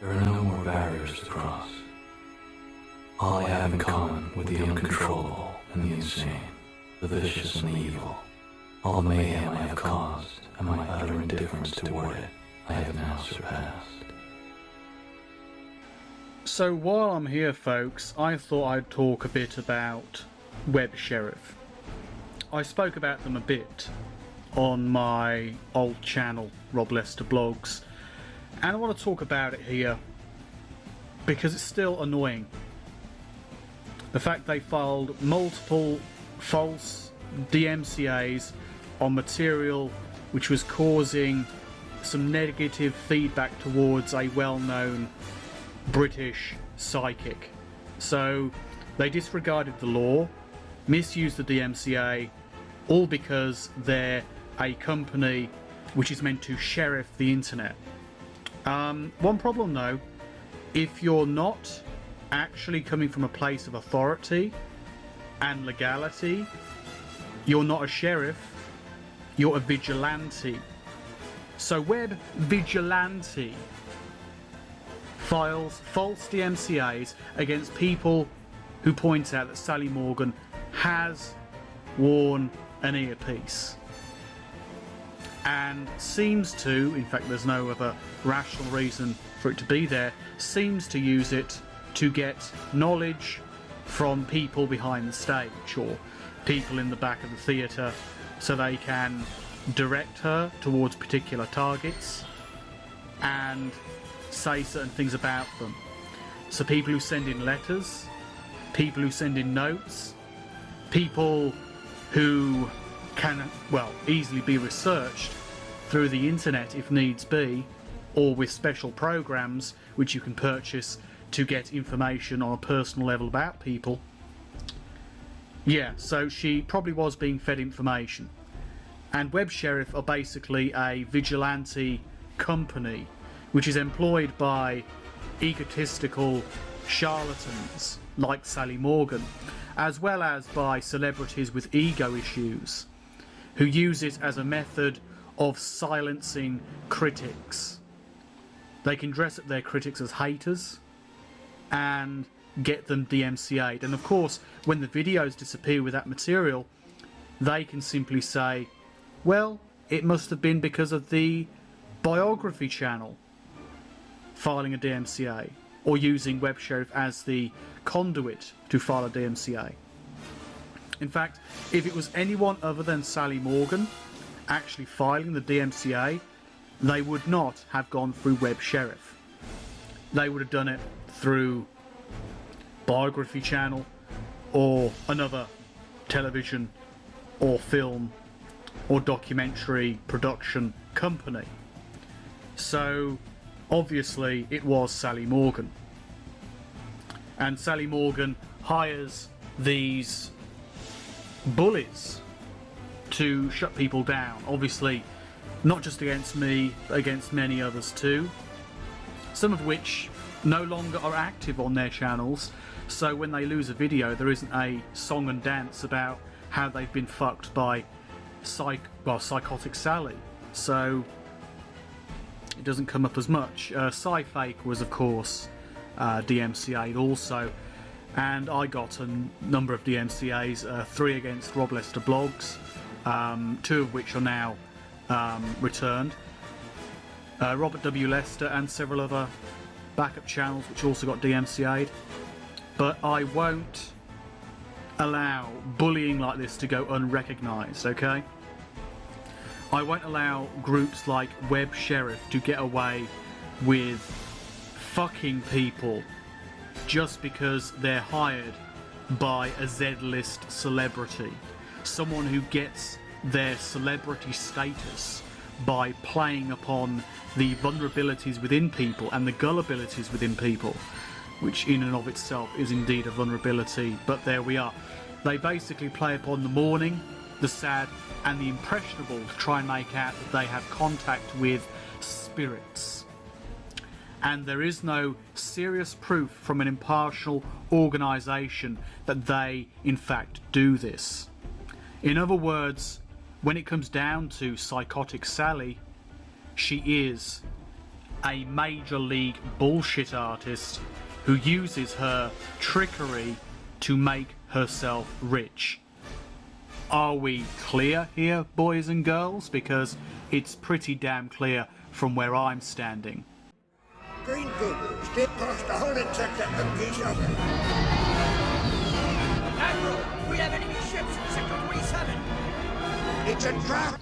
There are no more barriers to cross. All I have in common with the uncontrollable and the insane, the vicious and the evil, all the mayhem I have caused and my utter indifference toward it, I have now surpassed. So while I'm here, folks, I thought I'd talk a bit about WebSheriff. I spoke about them a bit on my old channel, Rob Lester Blogs, and I want to talk about it here because it's still annoying. The fact they filed multiple false DMCAs on material which was causing some negative feedback towards a well-known British psychic. So they disregarded the law, misused the DMCA, all because they're a company which is meant to sheriff the internet. One problem though, if you're not actually coming from a place of authority and legality, you're not a sheriff, you're a vigilante. So Web Vigilante files false DMCAs against people who point out that Sally Morgan has worn an earpiece and seems to, in fact there's no other rational reason for it to be there, seems to use it to get knowledge from people behind the stage or people in the back of the theatre so they can direct her towards particular targets and say certain things about them. So people who send in letters, people who send in notes, people who can, well, easily be researched through the internet if needs be, or with special programs which you can purchase to get information on a personal level about people. Yeah, so she probably was being fed information. And WebSheriff are basically a vigilante company which is employed by egotistical charlatans like Sally Morgan, as well as by celebrities with ego issues who use it as a method of silencing critics. They can dress up their critics as haters and get them DMCA'd. And of course, when the videos disappear with that material, they can simply say, well, it must have been because of the biography channel filing a DMCA, or using WebSheriff as the conduit to file a DMCA. In fact, if it was anyone other than Sally Morgan actually filing the DMCA, they would not have gone through WebSheriff. They would have done it through biography channel or another television or film or documentary production company. So obviously it was Sally Morgan, and Sally Morgan hires these bullies to shut people down, obviously not just against me but against many others too, some of which no longer are active on their channels. So when they lose a video, there isn't a song and dance about how they've been fucked by Psychotic Sally, so it doesn't come up as much. Sci-Fake was of course DMCA'd also, and I got a number of DMCAs, 3 against Rob Lester Blogs, 2 of which are now returned. Robert W. Lester and several other backup channels which also got DMCA'd. But I won't allow bullying like this to go unrecognised, okay? I won't allow groups like WebSheriff to get away with fucking people just because they're hired by a Z-list celebrity, someone who gets their celebrity status by playing upon the vulnerabilities within people and the gullibilities within people, which in and of itself is indeed a vulnerability, but there we are. They basically play upon the mourning, the sad and the impressionable to try and make out that they have contact with spirits. And there is no serious proof from an impartial organisation that they in fact do this. In other words, when it comes down to Psychotic Sally, she is a major league bullshit artist who uses her trickery to make herself rich. Are we clear here, boys and girls? Because it's pretty damn clear from where I'm standing. Green Googles did cost a whole sector of each other. Admiral, we have enemy ships in Sector 27. It's a trap.